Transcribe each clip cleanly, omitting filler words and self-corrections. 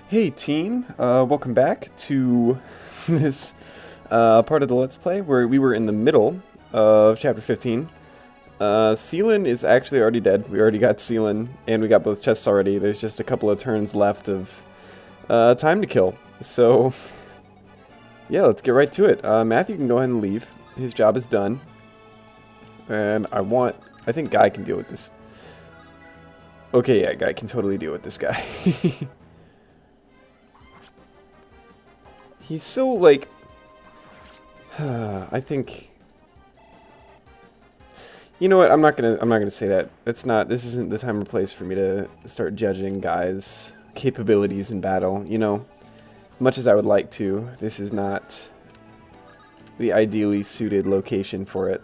Hey team, welcome back to this part of the Let's Play where we were in the middle of Chapter 15. Seelan is actually already dead. We already got Seelan, and we got both chests already. There's just a couple of turns left of time to kill. So, yeah, let's get right to it. Matthew can go ahead and leave. His job is done. And I think Guy can deal with this. Okay, yeah, Guy can totally deal with this guy. He's so, like, I think, you know what, I'm not gonna say that. This isn't the time or place for me to start judging Guy's capabilities in battle, you know? Much as I would like to, this is not the ideally suited location for it.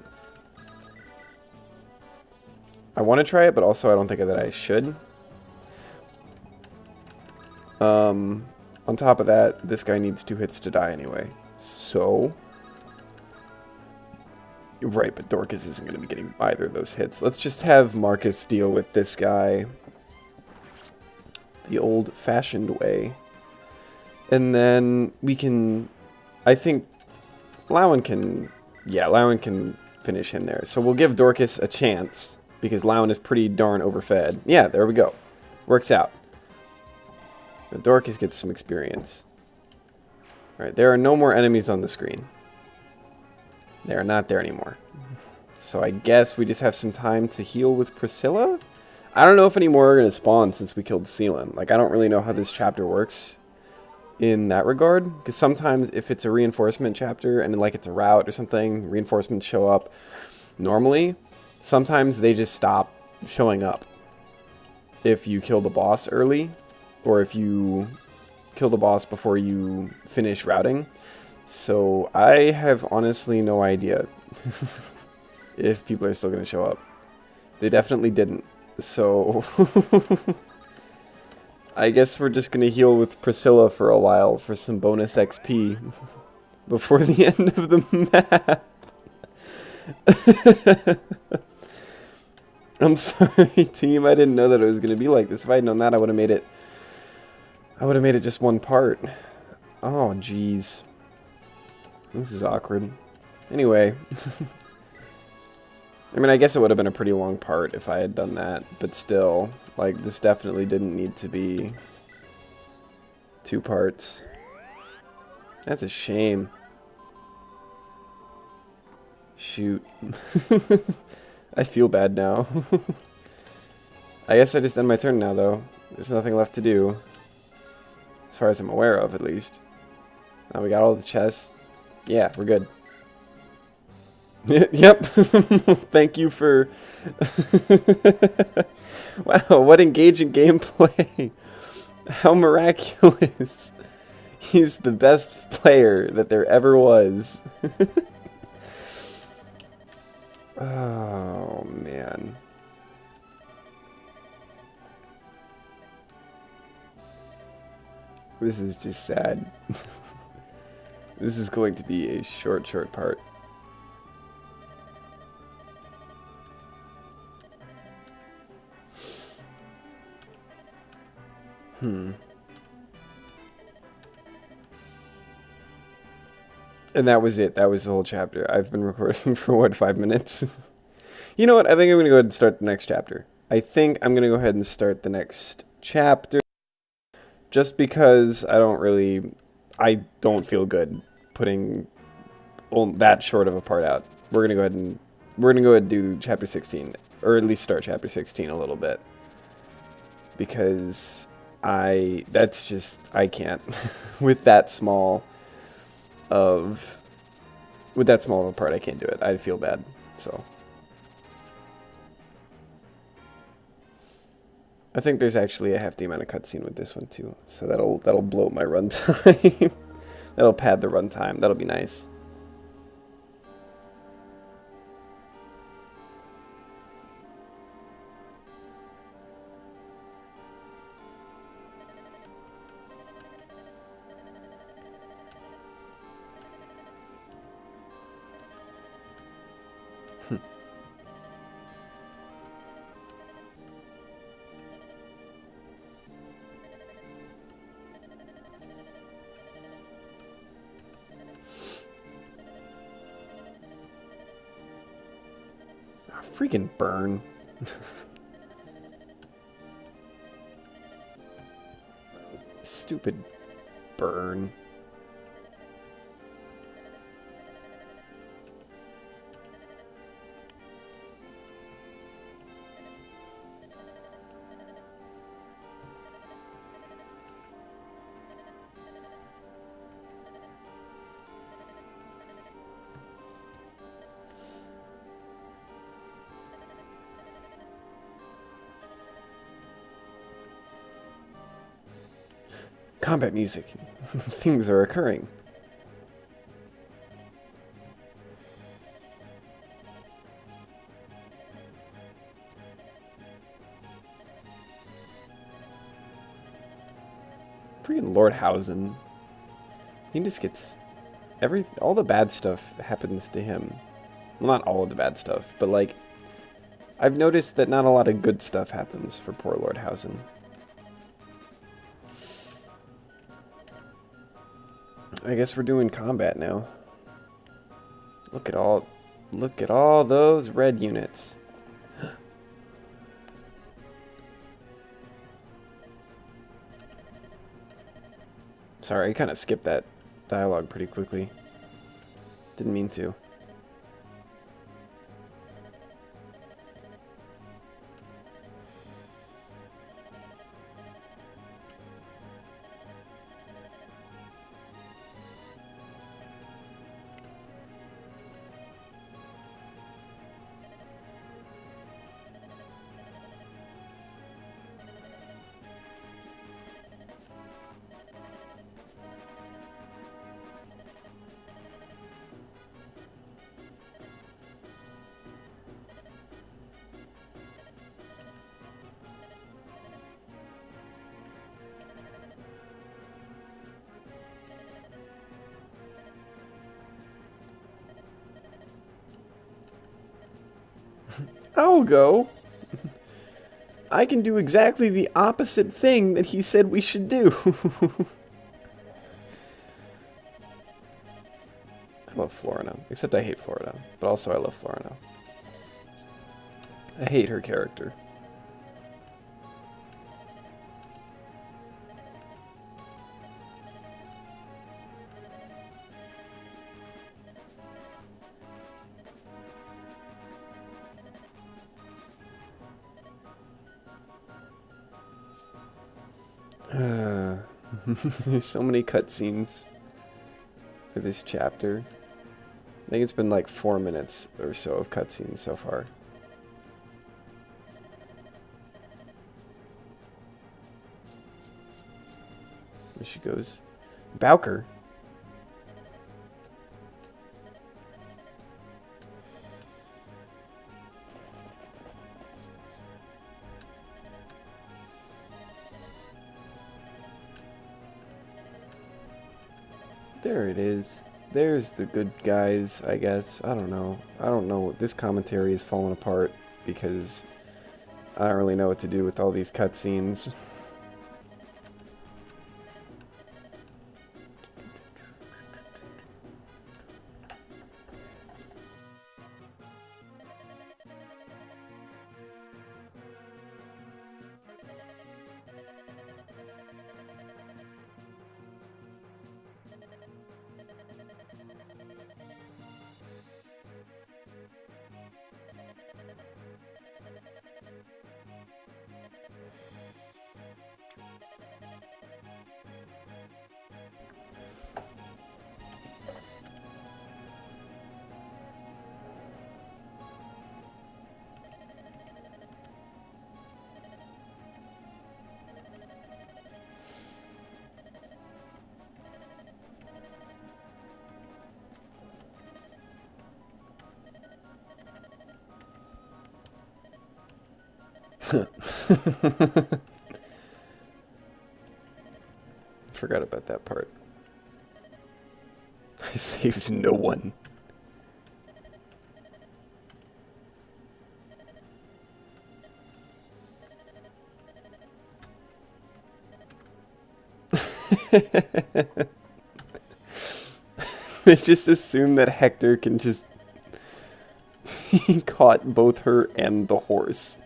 I want to try it, but also I don't think that I should. On top of that, this guy needs 2 hits to die anyway. So, right, but Dorcas isn't going to be getting either of those hits. Let's just have Marcus deal with this guy the old-fashioned way. And then we can, I think, Lowen can finish him there. So we'll give Dorcas a chance, because Lowen is pretty darn overfed. Yeah, there we go. Works out. But Dorcas gets some experience. Alright, there are no more enemies on the screen. They are not there anymore. So I guess we just have some time to heal with Priscilla? I don't know if any more are going to spawn since we killed Seelan. Like, I don't really know how this chapter works in that regard. Because sometimes if it's a reinforcement chapter and like it's a route or something, reinforcements show up normally. Sometimes they just stop showing up if you kill the boss early, or if you kill the boss before you finish routing. So I have honestly no idea if people are still going to show up. They definitely didn't. So I guess we're just going to heal with Priscilla for a while for some bonus XP before the end of the map. I'm sorry, team. I didn't know that it was going to be like this. If I had known that, I would have made it just one part. Oh, jeez. This is awkward. Anyway. I mean, I guess it would have been a pretty long part if I had done that. But still, like, this definitely didn't need to be 2 parts. That's a shame. Shoot. I feel bad now. I guess I just end my turn now, though. There's nothing left to do. As far as I'm aware of, at least. Now we got all the chests. Yeah, we're good. Yep. Thank you for... Wow, what engaging gameplay. How miraculous. He's the best player that there ever was. Oh, man. This is just sad. This is going to be a short part. And that was it. That was the whole chapter. I've been recording for, what, 5 minutes? You know what? I think I'm going to go ahead and start the next chapter. I think I'm going to go ahead and start the next chapter. Just because I don't feel good putting that short of a part out. We're going to go ahead and do chapter 16. Or at least start chapter 16 a little bit. Because I can't. With that small of a part, I can't do it. I feel bad. So I think there's actually a hefty amount of cutscene with this one too, so that'll blow my runtime. That'll pad the runtime. That'll be nice. freaking burn. Stupid burn. Combat music. Things are occurring. Freaking Lord Hausen. He just gets all the bad stuff happens to him. Well, not all of the bad stuff, but like I've noticed that not a lot of good stuff happens for poor Lord Hausen. I guess we're doing combat now. Look at all those red units. Sorry, I kind of skipped that dialogue pretty quickly. Didn't mean to. I'll go. I can do exactly the opposite thing that he said we should do. I love Florina. Except I hate Florina. But also I love Florina. I hate her character. There's so many cutscenes for this chapter. I think it's been like 4 minutes or so of cutscenes so far. There she goes. Bowker. There it is. There's the good guys, I guess. I don't know. I don't know. This commentary is falling apart because I don't really know what to do with all these cutscenes. Forgot about that part. I saved no one. They just assume that Hector can just... he caught both her and the horse.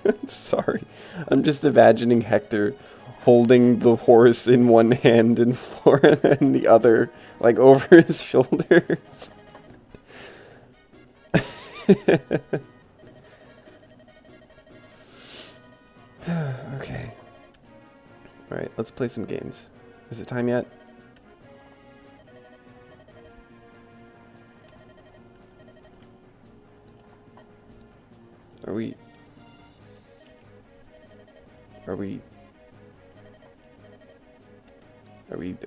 I'm sorry. I'm just imagining Hector holding the horse in one hand and Flora in the other, like over his shoulders. Okay. Alright, let's play some games. Is it time yet?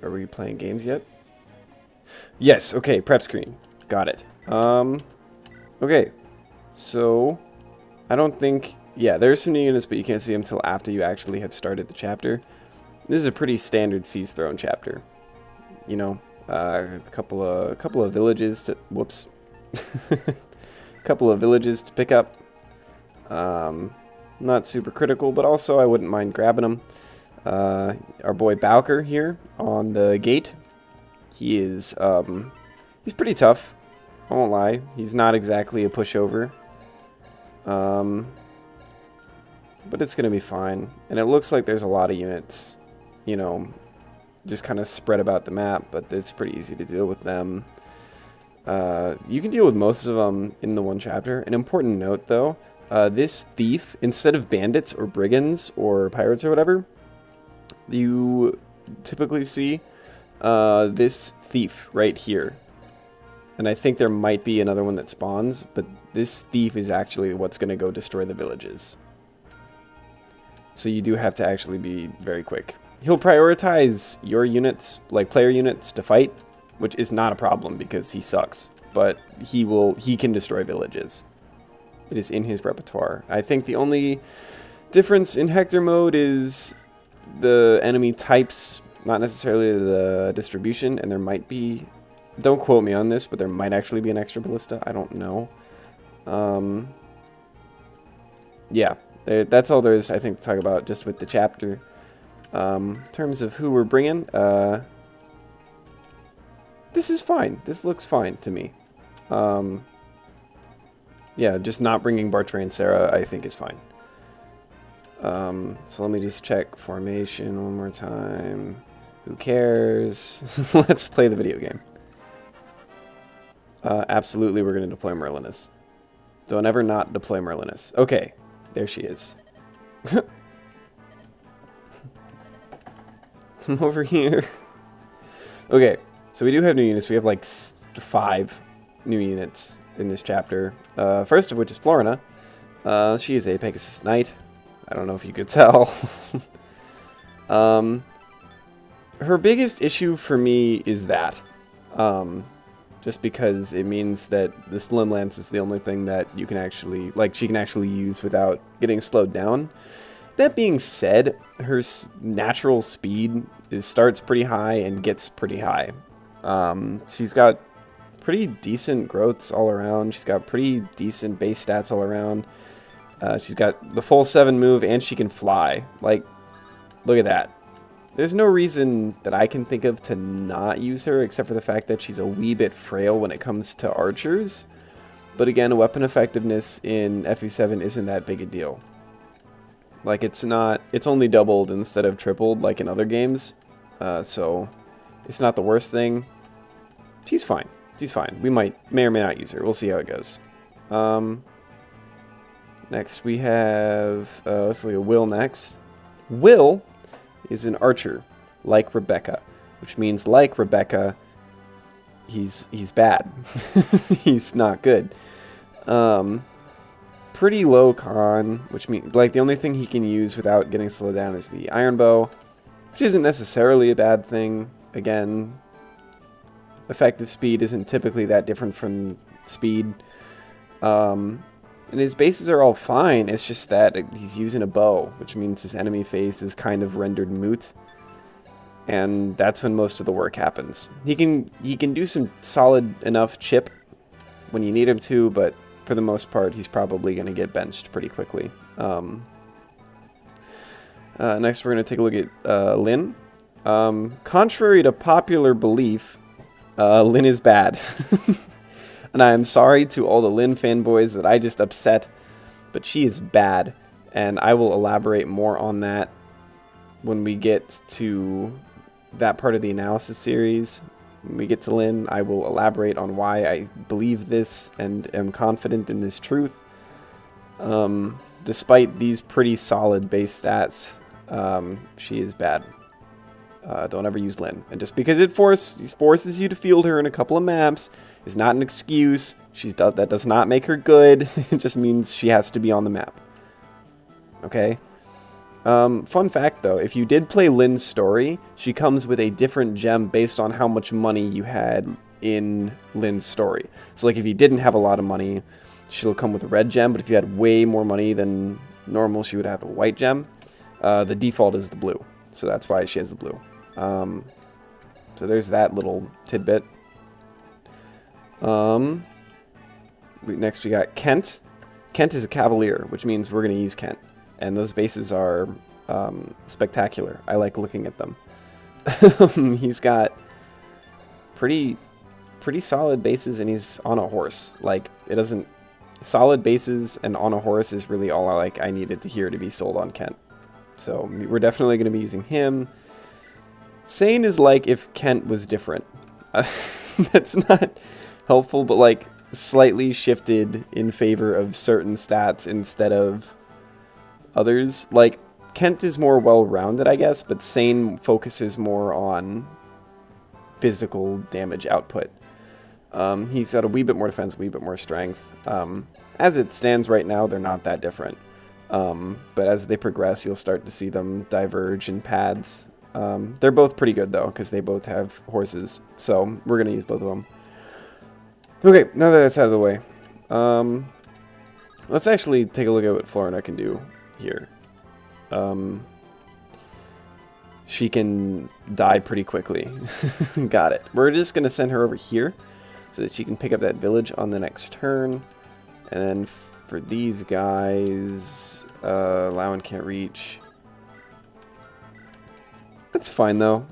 Are we playing games yet? Yes, okay, prep screen. Got it. Okay. So, I don't think... Yeah, there's some new units, but you can't see them until after you actually have started the chapter. This is a pretty standard Seas Throne chapter. You know, a couple of villages to... Whoops. A couple of villages to pick up. Not super critical, but also I wouldn't mind grabbing them. Our boy Bowker here on the gate. He is, he's pretty tough. I won't lie. He's not exactly a pushover. But it's gonna be fine. And it looks like there's a lot of units, you know, just kind of spread about the map, but it's pretty easy to deal with them. You can deal with most of them in the one chapter. An important note, though, this thief, instead of bandits or brigands or pirates or whatever, you typically see this thief right here. And I think there might be another one that spawns, but this thief is actually what's going to go destroy the villages. So you do have to actually be very quick. He'll prioritize your units, like player units, to fight, which is not a problem because he sucks. But he can destroy villages. It is in his repertoire. I think the only difference in Hector mode is the enemy types, not necessarily the distribution, and there might be, don't quote me on this, but there might actually be an extra ballista. I don't know. Yeah, that's all there is, I think, to talk about just with the chapter. In terms of who we're bringing, this is fine. This looks fine to me. Yeah, just not bringing Bartre and Sarah, I think, is fine. So let me just check formation one more time. Who cares? Let's play the video game. Absolutely, we're going to deploy Merlinus. Don't ever not deploy Merlinus. Okay, there she is. I'm over here. Okay, so we do have new units. We have like 5 new units in this chapter. First of which is Florina. She is a Pegasus Knight. I don't know if you could tell. Her biggest issue for me is that. Just because it means that the Slim Lance is the only thing that you can actually, like, she can actually use without getting slowed down. That being said, her natural speed starts pretty high and gets pretty high. She's got pretty decent growths all around. She's got pretty decent base stats all around. She's got the full 7 move, and she can fly. Like, look at that. There's no reason that I can think of to not use her, except for the fact that she's a wee bit frail when it comes to archers. But again, weapon effectiveness in FE7 isn't that big a deal. Like, it's only doubled instead of tripled like in other games. So, it's not the worst thing. She's fine. She's fine. We may or may not use her. We'll see how it goes. Next, we have, let's look at Will next. Will is an archer, like Rebecca, which means, like Rebecca, he's bad. He's not good. Pretty low con, which means, like, the only thing he can use without getting slowed down is the iron bow, which isn't necessarily a bad thing. Again, effective speed isn't typically that different from speed. And his bases are all fine, it's just that he's using a bow, which means his enemy phase is kind of rendered moot. And that's when most of the work happens. He can do some solid enough chip when you need him to, but for the most part, he's probably going to get benched pretty quickly. Next, we're going to take a look at Lynn. Contrary to popular belief, Lynn is bad. And I am sorry to all the Lynn fanboys that I just upset, but she is bad. And I will elaborate more on that when we get to that part of the analysis series. When we get to Lynn, I will elaborate on why I believe this and am confident in this truth. Despite these pretty solid base stats, she is bad. Don't ever use Lynn. And just because it forces you to field her in a couple of maps is not an excuse. That does not make her good. It just means she has to be on the map. Okay? Fun fact though, if you did play Lynn's story, she comes with a different gem based on how much money you had in Lynn's story. So like if you didn't have a lot of money, she'll come with a red gem, but if you had way more money than normal, she would have a white gem. The default is the blue, so that's why she has the blue. So there's that little tidbit. Next we got Kent. Kent is a Cavalier, which means we're going to use Kent. And those bases are spectacular. I like looking at them. He's got pretty solid bases, and he's on a horse. Like, it doesn't... Solid bases and on a horse is really all I needed to hear to be sold on Kent. So we're definitely going to be using him. Sane is like if Kent was different. That's not helpful, but like slightly shifted in favor of certain stats instead of others. Like Kent is more well-rounded, I guess, but Sane focuses more on physical damage output. He's got a wee bit more defense, a wee bit more strength. As it stands right now, they're not that different. But as they progress, you'll start to see them diverge in pads. They're both pretty good, though, because they both have horses. So we're going to use both of them. Okay, now that that's out of the way, let's actually take a look at what Florina can do here. She can die pretty quickly. Got it. We're just going to send her over here so that she can pick up that village on the next turn. And then for these guys, Lowen can't reach. That's fine, though.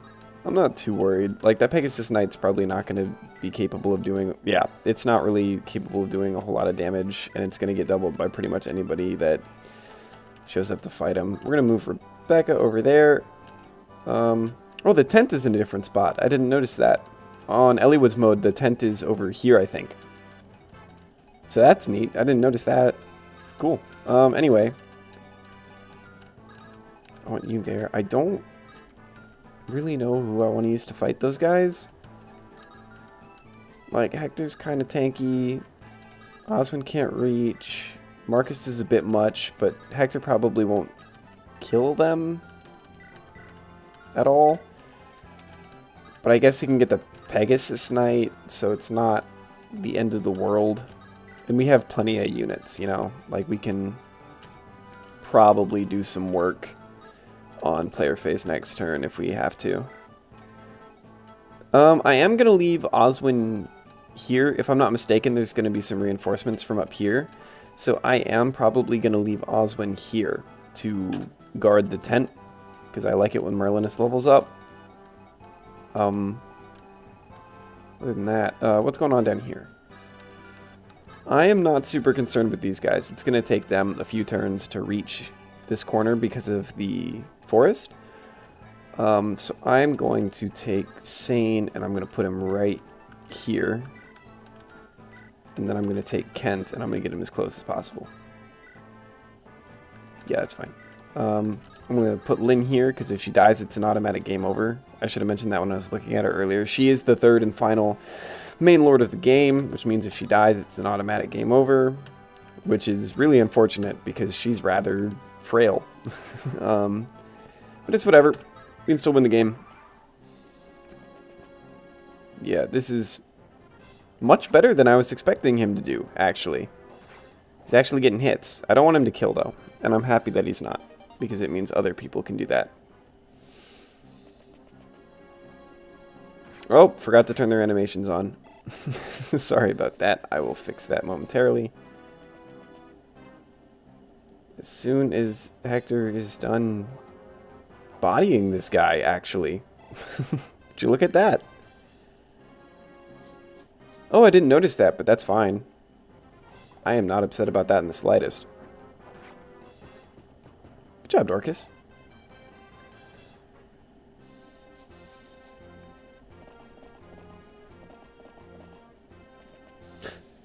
I'm not too worried. Like, that Pegasus Knight's probably not going to be capable of doing... Yeah, it's not really capable of doing a whole lot of damage, and it's going to get doubled by pretty much anybody that shows up to fight him. We're going to move Rebecca over there. Oh, the tent is in a different spot. I didn't notice that. On Eliwood's mode, the tent is over here, I think. So that's neat. I didn't notice that. Cool. Anyway. I want you there. I don't really know who I want to use to fight those guys. Like, Hector's kind of tanky. Oswin can't reach. Marcus is a bit much, but Hector probably won't kill them at all. But I guess he can get the Pegasus Knight, so it's not the end of the world. And we have plenty of units, you know? Like, we can probably do some work on player phase next turn if we have to. I am going to leave Oswin here. If I'm not mistaken, there's going to be some reinforcements from up here. So I am probably going to leave Oswin here to guard the tent, because I like it when Merlinus levels up. Other than that, what's going on down here? I am not super concerned with these guys. It's going to take them a few turns to reach this corner because of the forest. So I'm going to take Sane and I'm going to put him right here. And then I'm going to take Kent and I'm going to get him as close as possible. Yeah, that's fine. I'm going to put Lynn here because if she dies, it's an automatic game over. I should have mentioned that when I was looking at her earlier. She is the third and final main lord of the game, which means if she dies, it's an automatic game over, which is really unfortunate because she's rather frail. But it's whatever. We can still win the game. Yeah, this is much better than I was expecting him to do, actually. He's actually getting hits. I don't want him to kill, though, and I'm happy that he's not, because it means other people can do that. Oh, forgot to turn their animations on. Sorry about that. I will fix that momentarily. As soon as Hector is done bodying this guy, actually. Did you look at that? Oh, I didn't notice that, but that's fine. I am not upset about that in the slightest. Good job, Dorcas.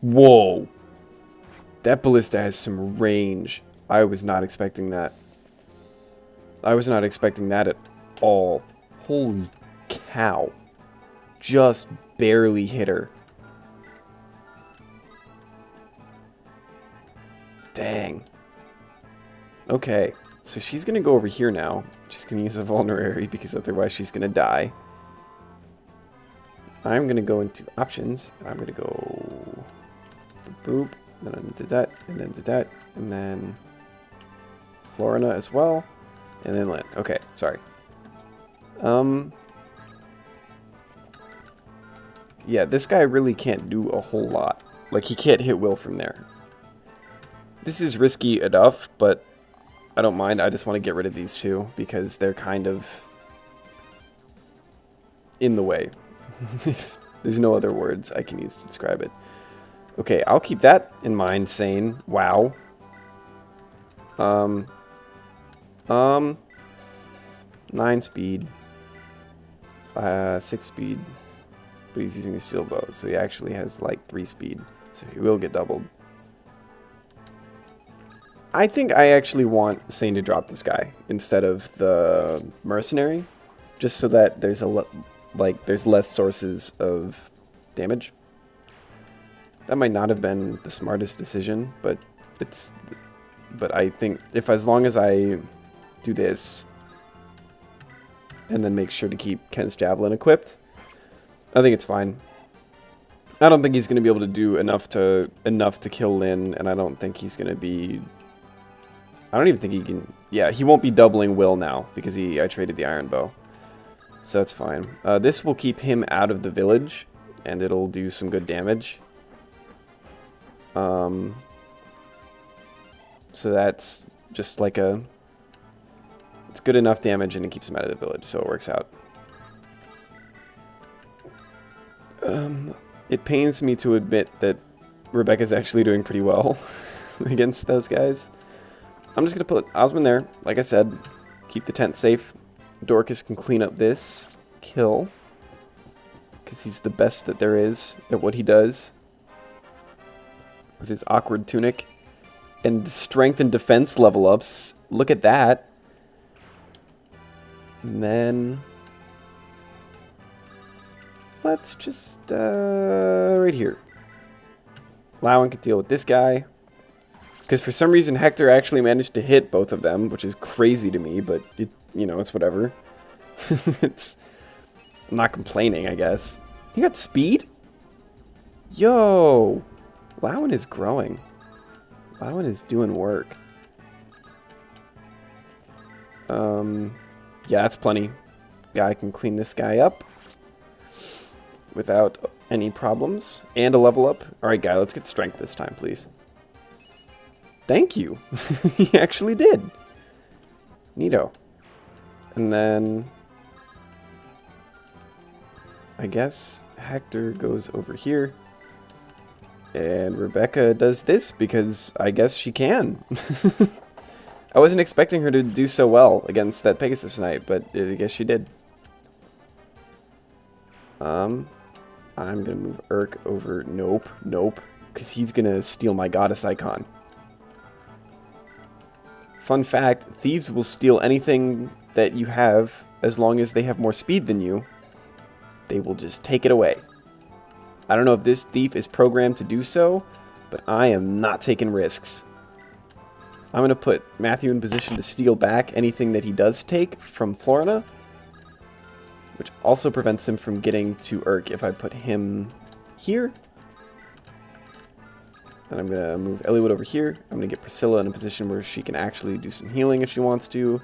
Whoa. That ballista has some range. I was not expecting that. I was not expecting that at all. Holy cow. Just barely hit her. Dang. Okay, so she's going to go over here now. She's going to use a vulnerary because otherwise she's going to die. I'm going to go into options, and I'm going to go boop, then I did that, and then did that, and then Florina as well, and then Lynn. Okay, sorry. Yeah, this guy really can't do a whole lot. Like, he can't hit Will from there. This is risky enough, but I don't mind. I just want to get rid of these two because they're kind of in the way. There's no other words I can use to describe it. Okay, I'll keep that in mind, saying, wow. 9 speed. 6 speed. But he's using a steel bow, so he actually has like 3 speed. So he will get doubled. I think I actually want Sane to drop this guy instead of the mercenary, just so that there's there's less sources of damage. That might not have been the smartest decision, but I think if as long as I do this and then make sure to keep Ken's javelin equipped, I think it's fine. I don't think he's going to be able to do enough to kill Lynn, and I don't think he's going to be. I don't even think he can. Yeah, he won't be doubling Will now because I traded the iron bow, so that's fine. This will keep him out of the village, and it'll do some good damage. So that's just like it's good enough damage, and it keeps him out of the village, so it works out. It pains me to admit that Rebecca's actually doing pretty well against those guys. I'm just going to put Osmond there. Like I said, keep the tent safe. Dorcas can clean up this kill, because he's the best that there is at what he does. With his awkward tunic. And strength and defense level ups. Look at that. And then let's just, right here. Lowen can deal with this guy. Because for some reason Hector actually managed to hit both of them, which is crazy to me, but, you know, it's whatever. I'm not complaining, I guess. He got speed? Yo! Lowen is growing. Lowen is doing work. Yeah, that's plenty. Guy can clean this guy up without any problems. And a level up. Alright, guy, let's get strength this time, please. Thank you. He actually did. Neato. And then I guess Hector goes over here. And Rebecca does this because I guess she can. I wasn't expecting her to do so well against that Pegasus Knight, but I guess she did. I'm gonna move Urk over. Nope, nope. Because he's gonna steal my goddess icon. Fun fact, thieves will steal anything that you have as long as they have more speed than you. They will just take it away. I don't know if this thief is programmed to do so, but I am not taking risks. I'm going to put Matthew in position to steal back anything that he does take from Florina, which also prevents him from getting to Urk if I put him here. And I'm going to move Eliwood over here. I'm going to get Priscilla in a position where she can actually do some healing if she wants to.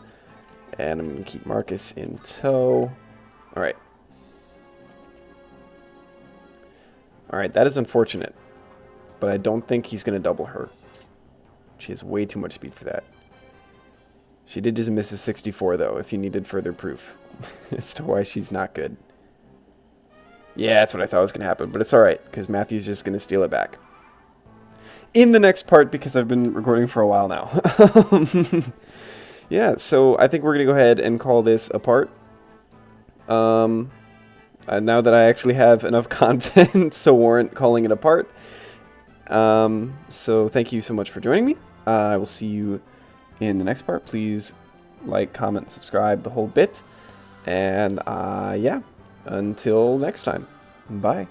And I'm going to keep Marcus in tow. Alright. Alright, that is unfortunate. But I don't think he's going to double her. She has way too much speed for that. She did just miss a 64, though, if you needed further proof as to why she's not good. Yeah, that's what I thought was going to happen, but it's alright, because Matthew's just going to steal it back. In the next part, because I've been recording for a while now. Yeah, so I think we're going to go ahead and call this a part. Now that I actually have enough content to warrant calling it a part. So thank you so much for joining me. I will see you in the next part. Please like, comment, subscribe, the whole bit. And yeah, until next time. Bye.